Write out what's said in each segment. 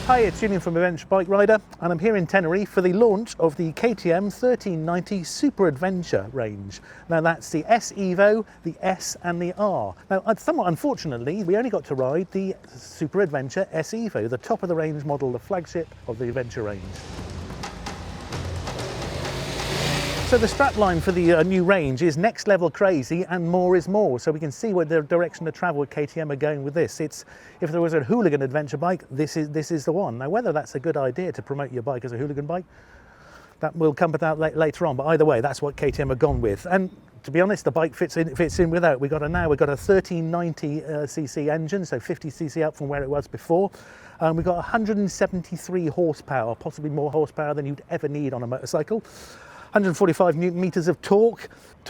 Hi, it's Julian from Adventure Bike Rider, and I'm here in Tenerife for the launch of the KTM 1390 Super Adventure range. Now that's the S Evo, the S and the R. Now somewhat unfortunately, we only got to ride the Super Adventure S Evo, the top of the range model, the flagship of the Adventure range. So the strapline for the new range is next level crazy and more is more. So we can see where the direction of travel KTM are going with this. If there was a hooligan adventure bike, this is the one. Now whether that's a good idea to promote your bike as a hooligan bike, that will come about later on. But either way, that's what KTM have gone with. And to be honest, the bike fits in without. We've got a 1390 cc engine, so 50 cc up from where it was before. We've got 173 horsepower, possibly more horsepower than you'd ever need on a motorcycle. 145 newton meters of torque.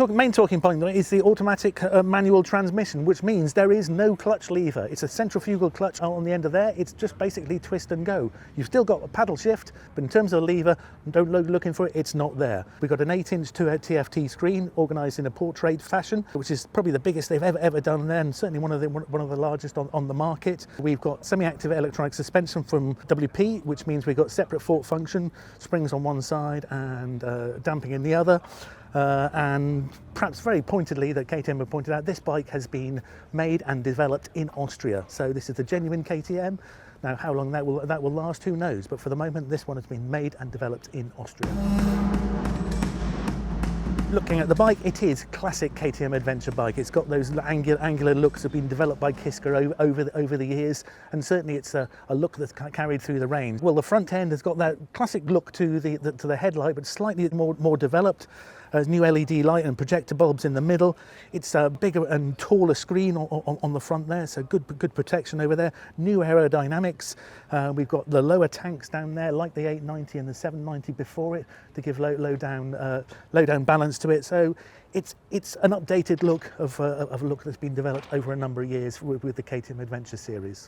Main talking point is the automatic manual transmission, which means there is no clutch lever. It's a centrifugal clutch on the end of there. It's just basically twist and go. You've still got a paddle shift, but in terms of the lever, don't look looking for it, it's not there. We've got an 8-inch TFT screen organised in a portrait fashion, which is probably the biggest they've ever done there, and certainly one of the largest on the market. We've got semi-active electronic suspension from WP, which means we've got separate fork function, springs on one side and damping in the other. And perhaps very pointedly that KTM have pointed out, this bike has been made and developed in Austria. So this is the genuine KTM. Now how long that will last, who knows? But for the moment, this one has been made and developed in Austria. Looking at the bike, it is classic KTM adventure bike. It's got those angular looks that have been developed by Kiska over the years, and certainly it's a look that's carried through the range. Well, the front end has got that classic look to the headlight, but slightly more developed. New LED light and projector bulbs in the middle. It's a bigger and taller screen on the front there, so good protection over there. New aerodynamics. We've got the lower tanks down there, like the 890 and the 790 before it, to give low down balance to it. So it's an updated look of a look that's been developed over a number of years with the KTM Adventure series.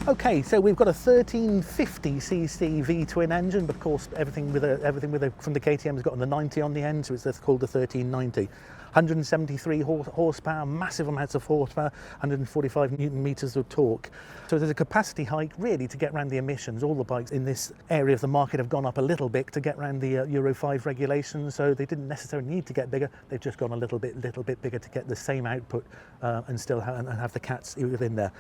Okay, so we've got a 1350cc V-twin engine, but of course everything from the KTM has got the 90 on the end, so it's called the 1390. 173 horsepower, massive amounts of horsepower, 145 newton meters of torque. So there's a capacity hike really to get around the emissions. All the bikes in this area of the market have gone up a little bit to get around the Euro 5 regulations, so they didn't necessarily need to get bigger. They've just gone a little bit bigger to get the same output and still have the cats within there.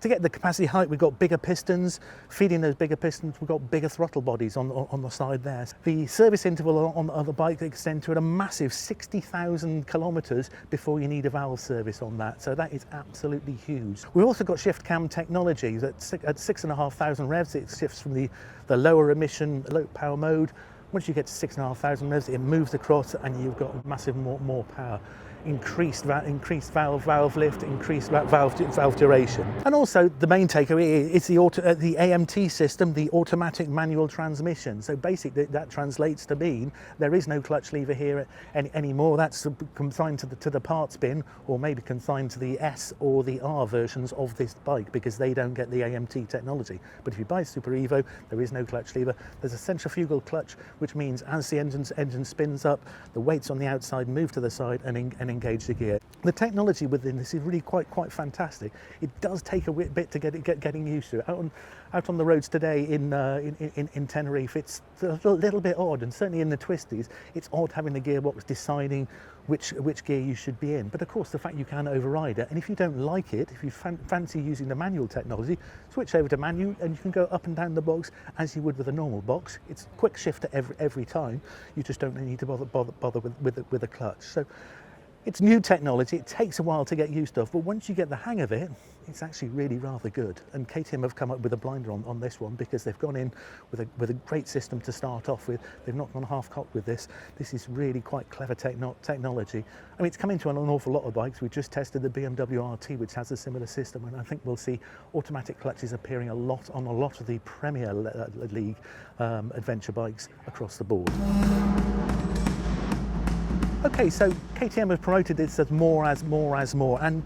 To get the capacity height, we've got bigger pistons. Feeding those bigger pistons, we've got bigger throttle bodies on the side there. The service interval on the bike extends to a massive 60,000 kilometers before you need a valve service on that. So that is absolutely huge. We've also got shift cam technology. At 6,500 revs, it shifts from the lower emission, low power mode. Once you get to 6,500 revs, it moves across and you've got massive more power. Increased valve lift, increased valve duration. And also the main takeaway is the AMT system, the automatic manual transmission. So basically that translates to mean there is no clutch lever here anymore. That's consigned to the parts bin, or maybe consigned to the S or the R versions of this bike, because they don't get the AMT technology. But if you buy Super Evo, there is no clutch lever. There's a centrifugal clutch, which means as the engine spins up, the weights on the outside move to the side and engage the gear. The technology within this is really quite fantastic. It does take a bit to getting used to. Out on the roads today in Tenerife, it's a little bit odd, and certainly in the twisties, it's odd having the gearbox deciding which gear you should be in. But of course, the fact you can override it, and if you don't like it, if you fancy using the manual technology, switch over to manual, and you can go up and down the box as you would with a normal box. It's a quick shifter every time. You just don't need to bother with the clutch. So it's new technology. It takes a while to get used to, but once you get the hang of it, it's actually really rather good. And KTM have come up with a blinder on this one, because they've gone in with a great system to start off with. They've not gone half-cocked with this. This is really quite clever technology. I mean, it's come into an awful lot of bikes. We just tested the BMW RT, which has a similar system, and I think we'll see automatic clutches appearing on a lot of the Premier League adventure bikes across the board. Okay, so KTM has promoted this as more, and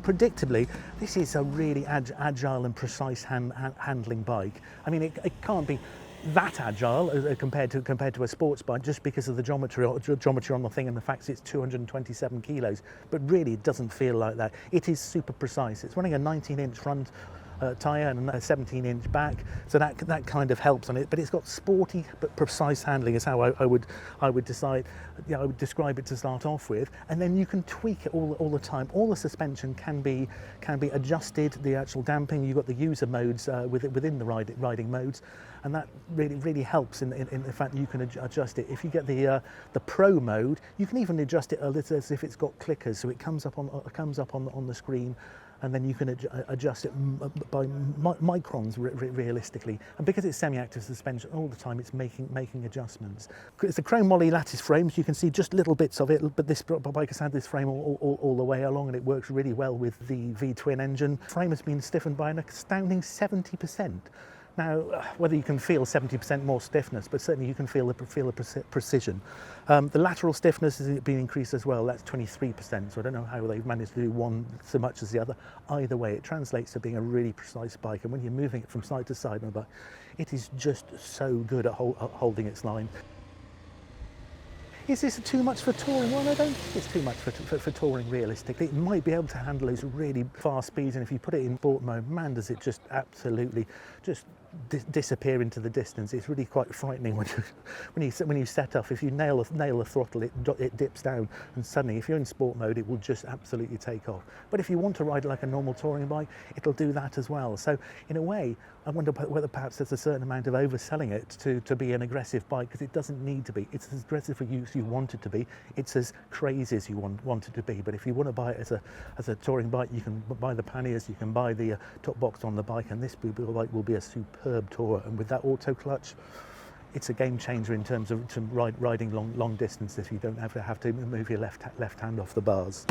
predictably, this is a really agile and precise handling bike. I mean, it can't be that agile compared to a sports bike, just because of the geometry on the thing and the fact it's 227 kilos. But really, it doesn't feel like that. It is super precise. It's running a 19-inch front tyre and a 17-inch back, so that kind of helps on it. But it's got sporty but precise handling is how I would decide. I would describe it to start off with, and then you can tweak it all the time. All the suspension can be adjusted. The actual damping, you've got the user modes within the riding modes, and that really helps in the fact that you can adjust it. If you get the Pro mode, you can even adjust it a little as if it's got clickers, so it comes up on the screen, and then you can adjust it by microns realistically. And because it's semi-active suspension all the time, it's making adjustments. It's a chrome moly lattice frame, so you can see just little bits of it, but this bike has had this frame all the way along, and it works really well with the V-twin engine. The frame has been stiffened by an astounding 70%. Now, whether you can feel 70% more stiffness, but certainly you can feel the precision. The lateral stiffness has been increased as well. That's 23%. So I don't know how they've managed to do one so much as the other. Either way, it translates to being a really precise bike. And when you're moving it from side to side on the bike, it is just so good at holding its line. Is this too much for touring? Well, I don't think it's too much for touring realistically. It might be able to handle those really fast speeds, and if you put it in sport mode, man, does it just absolutely just disappear into the distance. It's really quite frightening when you set off. If you nail the throttle, it dips down, and suddenly, if you're in sport mode, it will just absolutely take off. But if you want to ride like a normal touring bike, it'll do that as well. So in a way, I wonder whether perhaps there's a certain amount of overselling it to be an aggressive bike, because it doesn't need to be. It's as aggressive for you as you want it to be. It's as crazy as you want it to be. But if you want to buy it as a touring bike, you can buy the panniers, you can buy the top box on the bike, and this bike will be a superb tourer. And with that auto clutch, it's a game changer in terms of riding long distance if you don't have to move your left hand off the bars.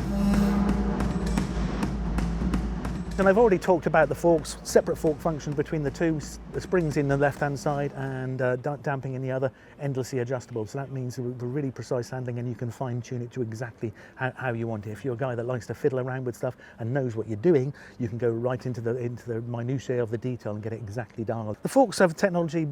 And I've already talked about the forks, separate fork function between the two, the springs in the left-hand side and damping in the other, endlessly adjustable. So that means the really precise handling, and you can fine-tune it to exactly how you want it. If you're a guy that likes to fiddle around with stuff and knows what you're doing, you can go right into the minutiae of the detail and get it exactly dialed. The forks have technology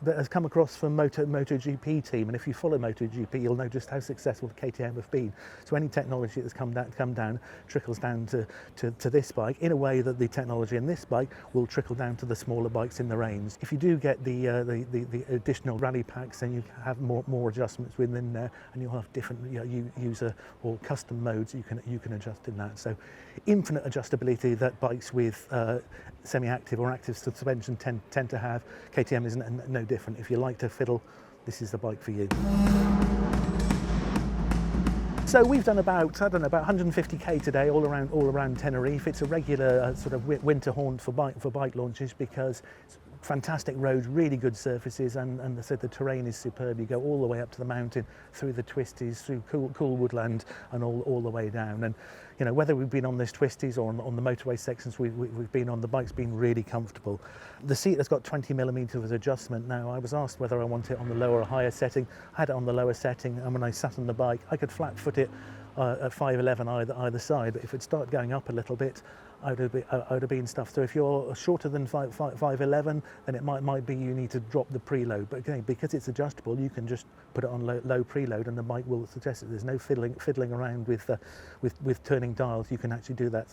that has come across from MotoGP team, and if you follow MotoGP, you'll know just how successful the KTM have been. So any technology that's come down trickles down to this bike in a way that the technology in this bike will trickle down to the smaller bikes in the range. If you do get the additional rally packs, then you have more adjustments within there, and you'll have different user or custom modes you can adjust in that. So infinite adjustability that bikes with semi-active or active suspension tend to have. KTM is no different. If you like to fiddle, this is the bike for you. So we've done about 150k today all around Tenerife. It's a regular sort of winter haunt for bike launches, because it's fantastic roads, really good surfaces, and as I said, the terrain is superb. You go all the way up to the mountain, through the twisties, through cool woodland, and all the way down. And you know, whether we've been on this twisties or on the motorway sections we've been on, the bike's been really comfortable. The seat has got 20mm of adjustment. Now, I was asked whether I want it on the lower or higher setting. I had it on the lower setting, and when I sat on the bike, I could flat foot it at 5'11" either side. But if it started going up a little bit, I would have been stuffed. So if you're shorter than 5'11", then it might be you need to drop the preload. But again, because it's adjustable, you can just put it on low preload, and the bike will suggest it. There's no fiddling around with turning dials. You can actually do that.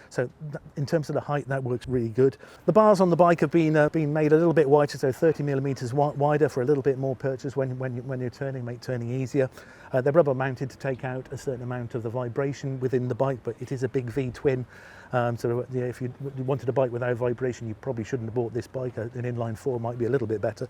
So in terms of the height, that works really good. The bars on the bike have been made a little bit wider, so 30mm wider for a little bit more purchase when you're turning, make turning easier. They're rubber mounted to take out a certain amount of the vibration within the bike, but it is a big V-twin. So yeah, if you wanted a bike without vibration, you probably shouldn't have bought this bike. An inline 4 might be a little bit better.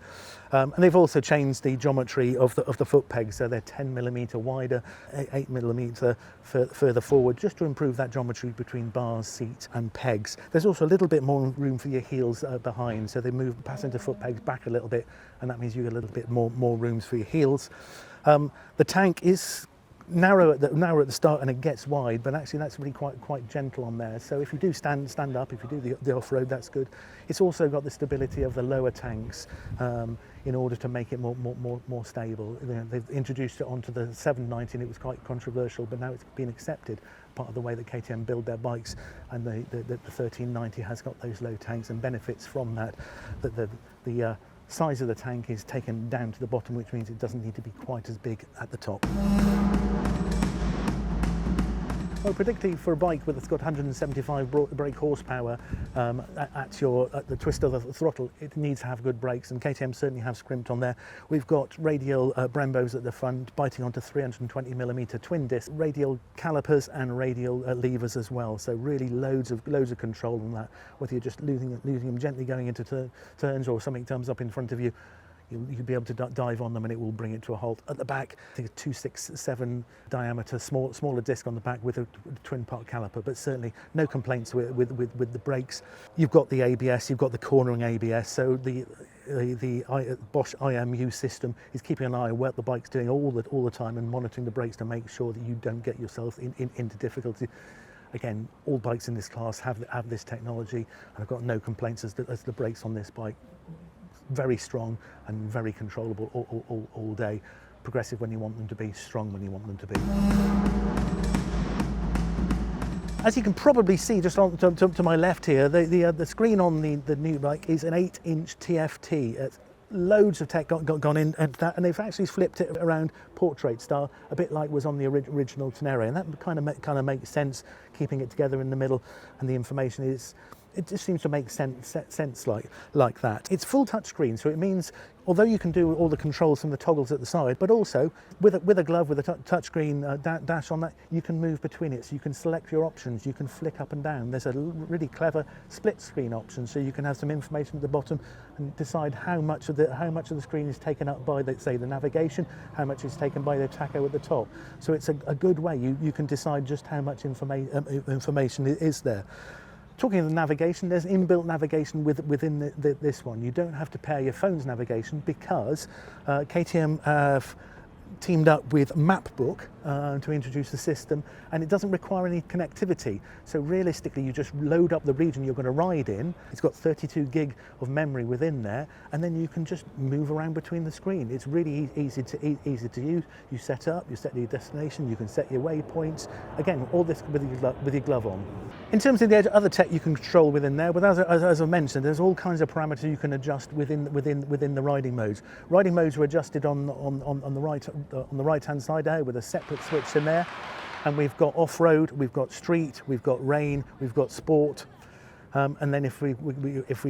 And they've also changed the geometry of the foot pegs, so they're 10mm wider, 8mm further forward, just to improve that geometry between bars, seat and pegs. There's also a little bit more room for your heels behind, so they move passenger foot pegs back a little bit, and that means you get a little bit more rooms for your heels. The tank is narrow at the start, and it gets wide, but actually that's really quite gentle on there. So if you do stand up, if you do the off-road, that's good. It's also got the stability of the lower tanks in order to make it more stable. You know, they've introduced it onto the 790, and it was quite controversial, but now it's been accepted, part of the way that KTM build their bikes, and the 1390 has got those low tanks and benefits from that. The size of the tank is taken down to the bottom, which means it doesn't need to be quite as big at the top. Well, particularly for a bike that's got 175 brake horsepower at the twist of the throttle, it needs to have good brakes, and KTM certainly have scrimped on there. We've got radial Brembos at the front, biting onto 320mm twin disc, radial calipers and radial levers as well. So really loads of control on that. Whether you're just losing them gently going into turns, or something comes up in front of you, you'll be able to dive on them and it will bring it to a halt. At the back, I think a 267 diameter, smaller disc on the back with a twin part caliper, but certainly no complaints with the brakes. You've got the ABS, you've got the cornering ABS, so the Bosch IMU system is keeping an eye on what the bike's doing all the time and monitoring the brakes to make sure that you don't get yourself into difficulty. Again, all bikes in this class have this technology, and I've got no complaints as the brakes on this bike. Very strong and very controllable all day. Progressive when you want them to be, strong when you want them to be. As you can probably see just to my left here, the screen on the new bike is an 8-inch TFT. It's loads of tech gone in and that, and they've actually flipped it around portrait style, a bit like was on the original Tenerife, and that kind of makes sense, keeping it together in the middle, and the information is. It just seems to make sense like that. It's full touchscreen, so it means although you can do all the controls from the toggles at the side, but also with a glove with a touchscreen dash on that, you can move between it. So you can select your options, you can flick up and down. There's a really clever split screen option, so you can have some information at the bottom and decide how much of the screen is taken up by say the navigation, how much is taken by the tacho at the top. So it's a good way. You can decide just how much information is there. Talking of the navigation, there's inbuilt navigation within this one. You don't have to pair your phone's navigation because KTM have teamed up with Mapbook to introduce the system, and it doesn't require any connectivity. So realistically, you just load up the region you're going to ride in. It's got 32 gig of memory within there, and then you can just move around between the screen. It's really easy to use. You set up, you set your destination, you can set your waypoints. Again, all this with your glove on. In terms of the other tech you can control within there, but as I mentioned, there's all kinds of parameters you can adjust within the riding modes. Riding modes are adjusted on the right hand side there with a separate switch in there, and we've got off-road, we've got street, we've got rain, we've got sport, and then if we've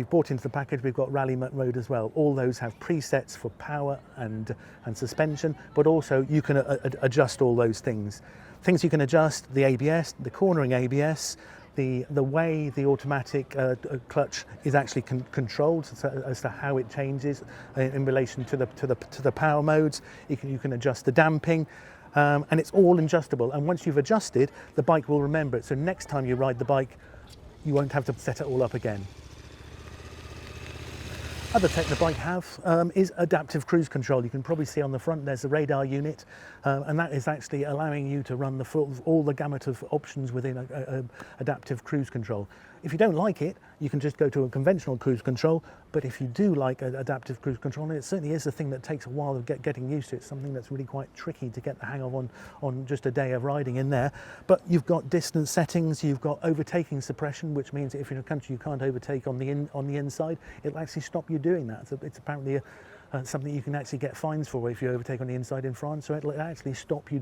bought into the package, we've got rally mode as well. All those have presets for power and suspension, but also you can adjust all those things. Things you can adjust: the ABS, the cornering ABS, the way the automatic clutch is actually controlled, so as to how it changes in relation to the power modes. You can adjust the damping, and it's all adjustable. And once you've adjusted, the bike will remember it. So next time you ride the bike, you won't have to set it all up again. Other tech the bike have is adaptive cruise control. You can probably see on the front there's a radar unit, and that is actually allowing you to run all the gamut of options within adaptive cruise control. If you don't like it, you can just go to a conventional cruise control, but if you do like adaptive cruise control, and it certainly is a thing that takes a while of getting used to. It's something that's really quite tricky to get the hang of on just a day of riding in there. But you've got distance settings, you've got overtaking suppression, which means that if you're in a country you can't overtake on the inside, it'll actually stop you doing that. So it's apparently something you can actually get fines for if you overtake on the inside in France, so it'll actually stop you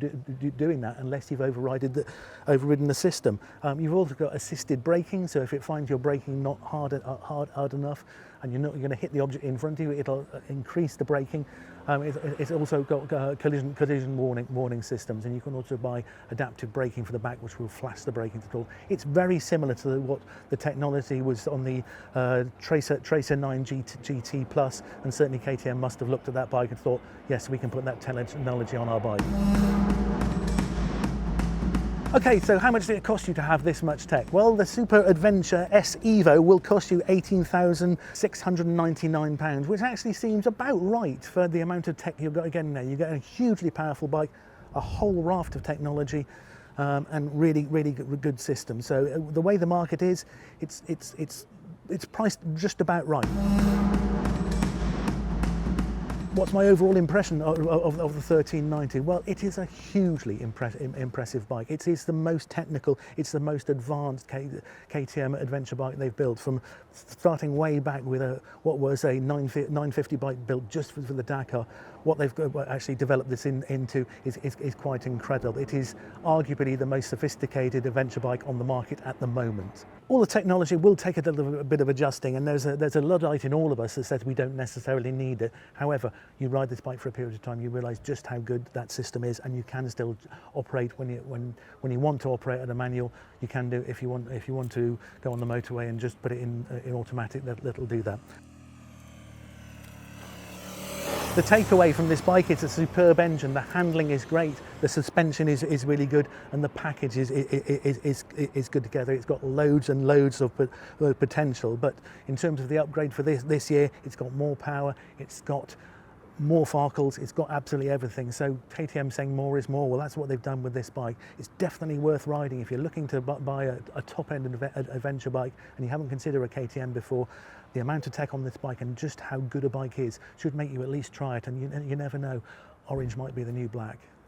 doing that unless you've overridden the system. You've also got assisted braking, so if it finds your braking not hard enough and you're not going to hit the object in front of you, it'll increase the braking. It's also got collision warning systems, and you can also buy adaptive braking for the back, which will flash the braking to all. It's very similar to what the technology was on the Tracer 9 GT Plus, and certainly KTM must have looked at that bike and thought, yes, we can put that technology on our bike. Okay, so how much did it cost you to have this much tech? Well, the Super Adventure S Evo will cost you £18,699, which actually seems about right for the amount of tech you're getting there. You get a hugely powerful bike, a whole raft of technology, and really good system. So the way the market is, it's priced just about right. What's my overall impression of the 1390? Well, it is a hugely impressive bike. It is the most technical, it's the most advanced KTM adventure bike they've built, from starting way back with what was a 950 bike built just for the Dakar, what they've actually developed this into is quite incredible. It is arguably the most sophisticated adventure bike on the market at the moment. All the technology will take a little bit of adjusting, and there's a Luddite in all of us that says we don't necessarily need it. However, you ride this bike for a period of time, you realise just how good that system is, and you can still operate when you want to operate at a manual. You can do if you want to go on the motorway and just put it in automatic. That'll do that. The takeaway from this bike is a superb engine. The handling is great, the suspension is really good, and the package is good together. It's got loads and loads of potential, but in terms of the upgrade for this year, it's got more power, it's got more Farkles, it's got absolutely everything. So KTM saying more is more. Well, that's what they've done with this bike. It's definitely worth riding if you're looking to buy a top-end adventure bike and you haven't considered a KTM before. The amount of tech on this bike and just how good a bike is should make you at least try it, and you never know, orange might be the new black.